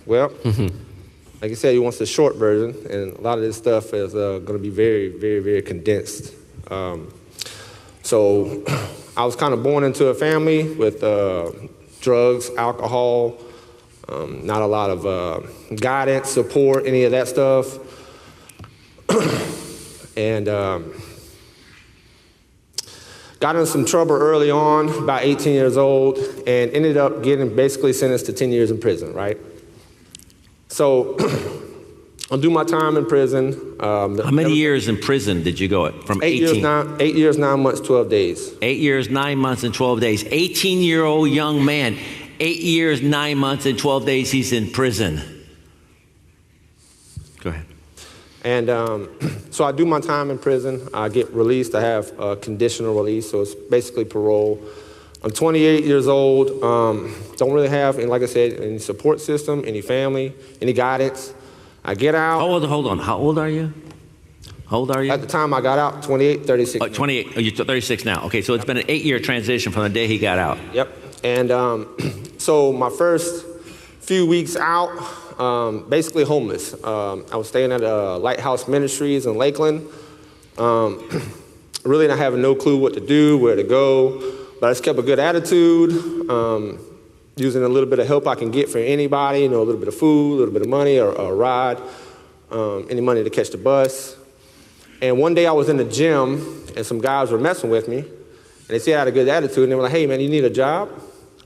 Well, like I said, he wants the short version, and a lot of this stuff is going to be very, very, very condensed. So I was kind of born into a family with drugs, alcohol, not a lot of guidance, support, any of that stuff. And got in some trouble early on, about 18 years old, and ended up getting basically sentenced to 10 years in prison, right? So I'll do my time in prison. How many years in prison did you go from 18? 8 years, 9 months, 12 days. 8 years, 9 months, and 12 days. 18-year-old young man, 8 years, 9 months, and 12 days he's in prison. Go ahead. And so I do my time in prison. I get released. I have a conditional release, so it's basically parole. I'm 28 years old. Don't really have, like I said, any support system, any family, any guidance. I get out. Hold on. How old are you? How old are you? At the time I got out, 28, 36. 28. Oh, you're 36 now. Okay, so it's been an 8-year transition from the day he got out. Yep. And so my first few weeks out, basically homeless. I was staying at Lighthouse Ministries in Lakeland. Really not having no clue what to do, where to go, but I just kept a good attitude, using a little bit of help I can get for anybody, a little bit of food, a little bit of money, or a ride, any money to catch the bus. And one day I was in the gym, and some guys were messing with me, and they said I had a good attitude, and they were like, hey, man, you need a job?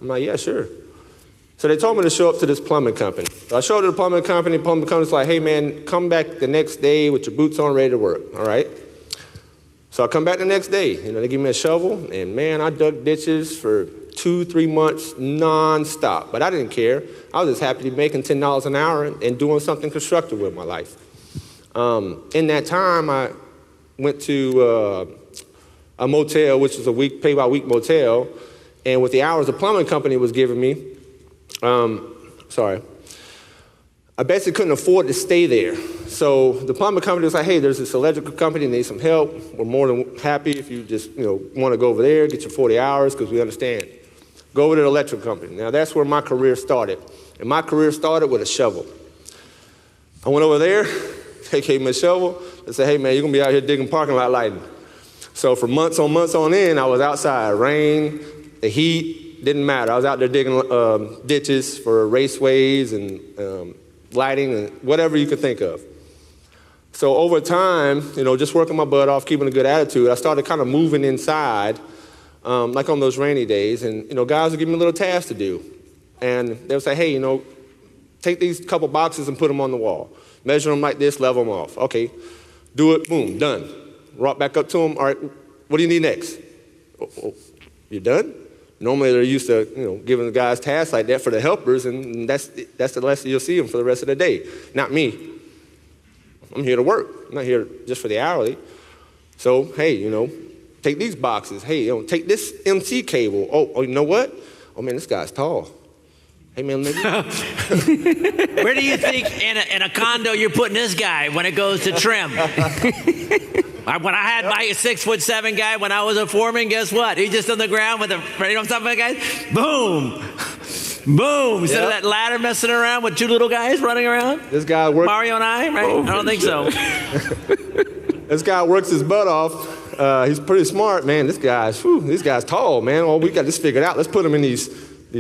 I'm like, yeah, sure. So they told me to show up to this plumbing company. So I showed up to the plumbing company. The plumbing company's like, hey, man, come back the next day with your boots on, ready to work, all right? So I come back the next day. They give me a shovel, and, man, I dug ditches for 2-3 months nonstop. But I didn't care. I was just happy to be making $10 an hour and doing something constructive with my life. In that time, I went to a motel, which is a pay-by-week motel, and with the hours the plumbing company was giving me, I basically couldn't afford to stay there. So the plumbing company was like, hey, there's this electrical company, needs some help. We're more than happy if you just, want to go over there, get your 40 hours, because we understand. Go over to the electrical company. Now, that's where my career started. And my career started with a shovel. I went over there, they gave me a shovel. They said, hey, man, you're going to be out here digging parking lot lighting. So for months on end, I was outside. Rain, the heat, didn't matter. I was out there digging ditches for raceways and lighting and whatever you could think of. So over time, just working my butt off, keeping a good attitude, I started kind of moving inside, like on those rainy days. And, guys would give me a little task to do. And they would say, hey, take these couple boxes and put them on the wall. Measure them like this, level them off. Okay, do it, boom, done. Walk back up to them. All right, what do you need next? Oh, you done? Normally they're used to, giving the guys tasks like that for the helpers, and that's the lesson you'll see them for the rest of the day. Not me. I'm here to work. I'm not here just for the hourly. So, hey, take these boxes. Hey, take this MC cable. Oh, you know what? Oh, man, this guy's tall. Hey, man, maybe. Where do you think in a condo you're putting this guy when it goes to trim? When I had my 6'7" guy when I was a foreman, guess what? He's just on the ground with something, guys. Boom. Boom. Instead of that ladder messing around with two little guys running around. This guy works. Mario and I, right? I don't think so. This guy works his butt off. He's pretty smart, man. This guy's tall, man. Well, we got this figured out. Let's put him in these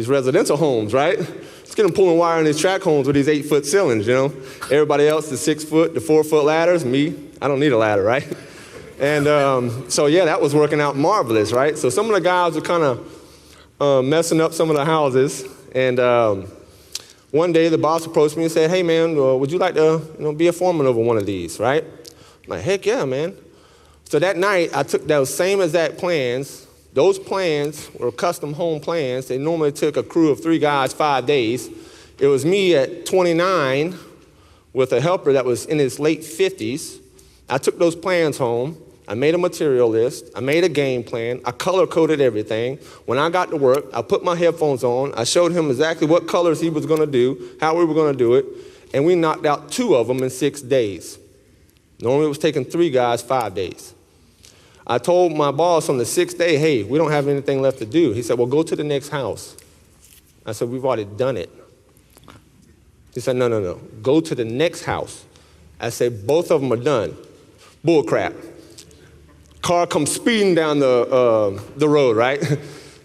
residential homes, right? Let's get him pulling wire in these track homes with these 8-foot ceilings, Everybody else is 6-foot to 4-foot ladders. Me, I don't need a ladder, right? And so, yeah, that was working out marvelous, right? So some of the guys were kind of messing up some of the houses. And one day the boss approached me and said, hey, man, would you like to be a foreman over one of these, right? I'm like, heck yeah, man. So that night I took those same exact plans. Those plans were custom home plans. They normally took a crew of 3 guys 5 days. It was me at 29 with a helper that was in his late 50s. I took those plans home. I made a material list. I made a game plan. I color-coded everything. When I got to work, I put my headphones on. I showed him exactly what colors he was going to do, how we were going to do it, and we knocked out 2 of them in 6 days. Normally it was taking 3 guys 5 days. I told my boss on the 6th day, hey, we don't have anything left to do. He said, well, go to the next house. I said, we've already done it. He said, no, no, no. Go to the next house. I said, both of them are done. Bull crap. Car comes speeding down the road, right?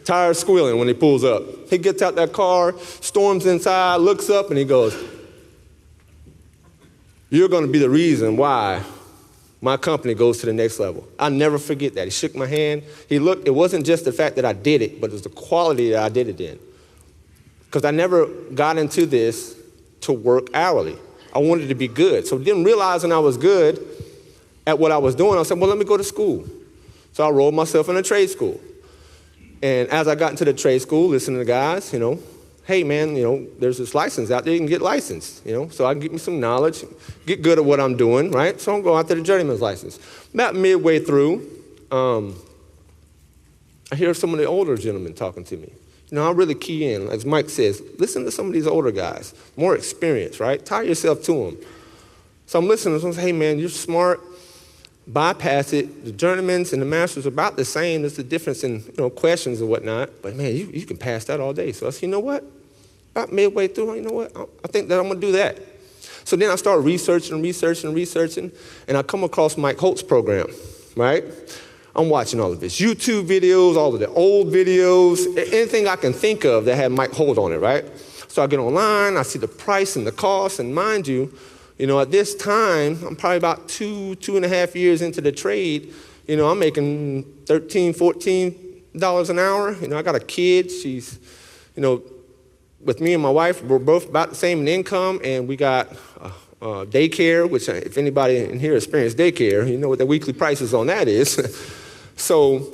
Tires squealing when he pulls up. He gets out that car, storms inside, looks up, and he goes, you're going to be the reason why my company goes to the next level. I'll never forget that. He shook my hand. He looked. It wasn't just the fact that I did it, but it was the quality that I did it in. Because I never got into this to work hourly. I wanted to be good. So then realizing I was good at what I was doing, I said, well, let me go to school. So I enrolled myself in a trade school. And as I got into the trade school, listening to guys, hey, man, there's this license out there. You can get licensed, so I can get me some knowledge, get good at what I'm doing, right? So I'm going out to the journeyman's license. About midway through, I hear some of the older gentlemen talking to me. I really key in. As Mike says, listen to some of these older guys, more experience, right? Tie yourself to them. So I'm listening to them say, hey, man, you're smart. Bypass it. The journeyman's and the masters are about the same. There's the difference in questions and whatnot. But, man, you can pass that all day. So I said, you know what? About midway through, you know what? I think that I'm going to do that. So then I started researching, and I come across Mike Holt's program, right? I'm watching all of his YouTube videos, all of the old videos, anything I can think of that had Mike Holt on it, right? So I get online, I see the price and the cost, and mind you, at this time, I'm probably about 2.5 years into the trade. I'm making $13, $14 an hour. I got a kid. She's, with me and my wife, we're both about the same in income, and we got daycare, which if anybody in here experienced daycare, you know what the weekly prices on that is. So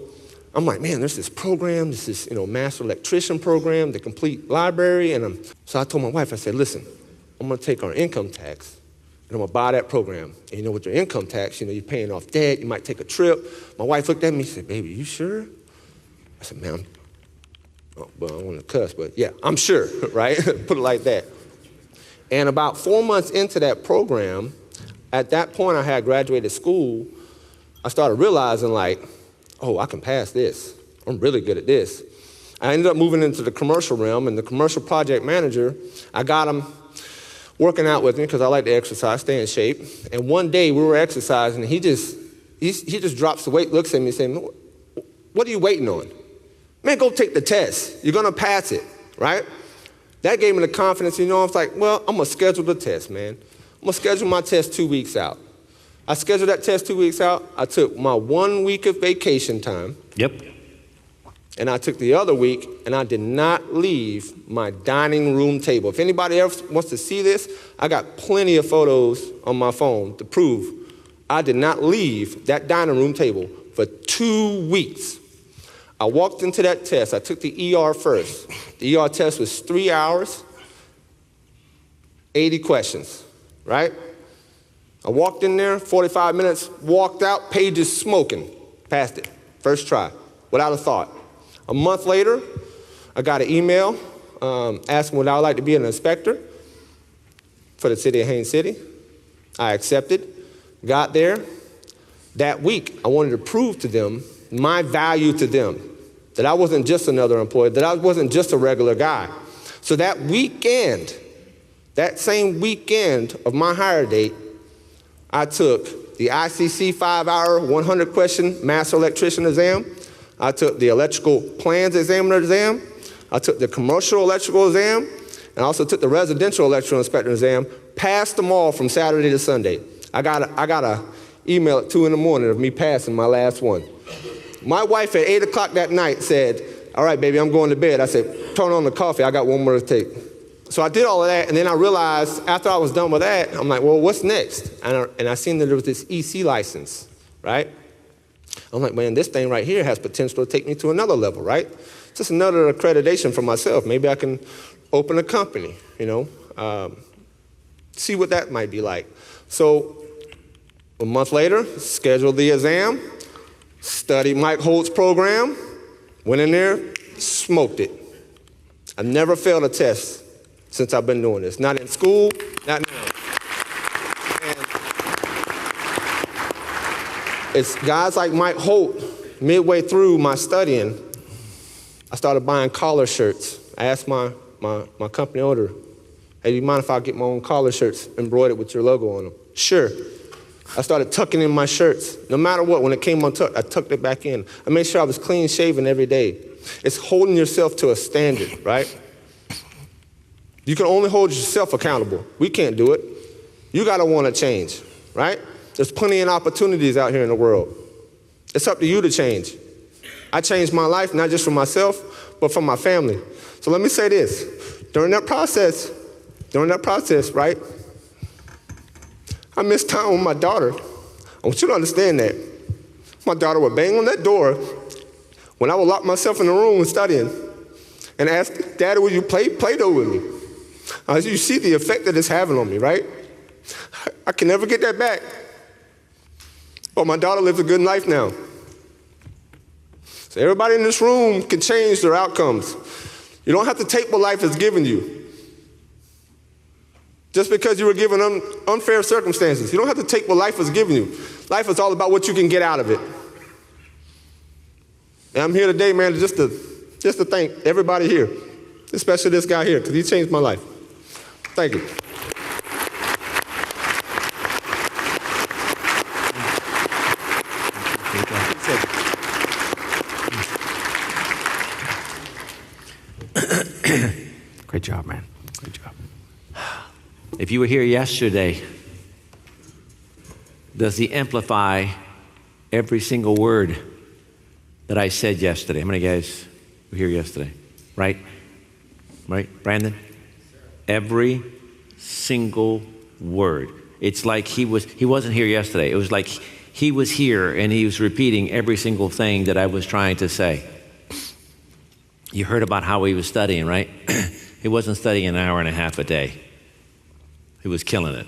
I'm like, man, there's this program, this master electrician program, the complete library. And so I told my wife, I said, listen, I'm going to take our income tax, and I'm going to buy that program. And with your income tax, you're paying off debt, you might take a trip. My wife looked at me and said, baby, you sure? I said, man, well, I don't want to cuss, but yeah, I'm sure, right? Put it like that. And about 4 months into that program, at that point I had graduated school, I started realizing oh, I can pass this. I'm really good at this. I ended up moving into the commercial realm, and the commercial project manager, I got him working out with me because I like to exercise, stay in shape. And one day we were exercising, and he just drops the weight, looks at me and says, what are you waiting on? Man, go take the test. You're going to pass it, right? That gave me the confidence, I was like, well, I'm going to schedule the test, man. I'm going to schedule my test 2 weeks out. I scheduled that test 2 weeks out. I took my 1 week of vacation time. Yep. And I took the other week, and I did not leave my dining room table. If anybody else wants to see this, I got plenty of photos on my phone to prove I did not leave that dining room table for 2 weeks. I walked into that test. I took the ER first. The ER test was 3 hours, 80 questions, right? I walked in there, 45 minutes, walked out, pages smoking, passed it, first try, without a thought. A month later, I got an email asking would I like to be an inspector for the city of Haines City. I accepted, got there. That week, I wanted to prove to them my value to them, that I wasn't just another employee, that I wasn't just a regular guy. So that weekend, that same weekend of my hire date, I took the ICC 5-hour, 100-question master electrician exam. I took the electrical plans examiner exam. I took the commercial electrical exam, and I also took the residential electrical inspector exam. Passed them all from Saturday to Sunday. I got a email at 2 in the morning of me passing my last one. My wife at 8 o'clock that night said, all right, baby, I'm going to bed. I said, turn on the coffee. I got one more to take. So I did all of that, and then I realized after I was done with that, I'm like, well, what's next? And I seen that there was this EC license, right? I'm like, man, this thing right here has potential to take me to another level, right? Just another accreditation for myself. Maybe I can open a company, see what that might be like. So a month later, scheduled the exam, studied Mike Holt's program, went in there, smoked it. I've never failed a test since I've been doing this. Not in school, not now. And it's guys like Mike Holt, midway through my studying, I started buying collar shirts. I asked my company owner, Hey, do you mind if I get my own collar shirts embroidered with your logo on them? Sure. I started tucking in my shirts. No matter what, when it came untucked, I tucked it back in. I made sure I was clean shaven every day. It's holding yourself to a standard, right? You can only hold yourself accountable. We can't do it. You gotta wanna change, right? There's plenty of opportunities out here in the world. It's up to you to change. I changed my life, not just for myself, but for my family. So let me say this, during that process, right? I missed time with my daughter. I want you to understand that. My daughter would bang on that door when I would lock myself in the room studying and ask, Daddy, will you play Play-Doh with me? You see the effect that it's having on me, right? I can never get that back. But my daughter lives a good life now. So everybody in this room can change their outcomes. You don't have to take what life has given you. Just because you were given unfair circumstances. You don't have to take what life has given you. Life is all about what you can get out of it. And I'm here today, man, just to thank everybody here, especially this guy here, because he changed my life. Thank you. Great job, man. Great job. If you were here yesterday, does he amplify every single word that I said yesterday? How many guys were here yesterday? Right? Right, Brandon? Every single word. It's like he wasn't here yesterday. It was like he was here and he was repeating every single thing that I was trying to say. You heard about how he was studying, right? He wasn't studying an hour and a half a day. He was killing it.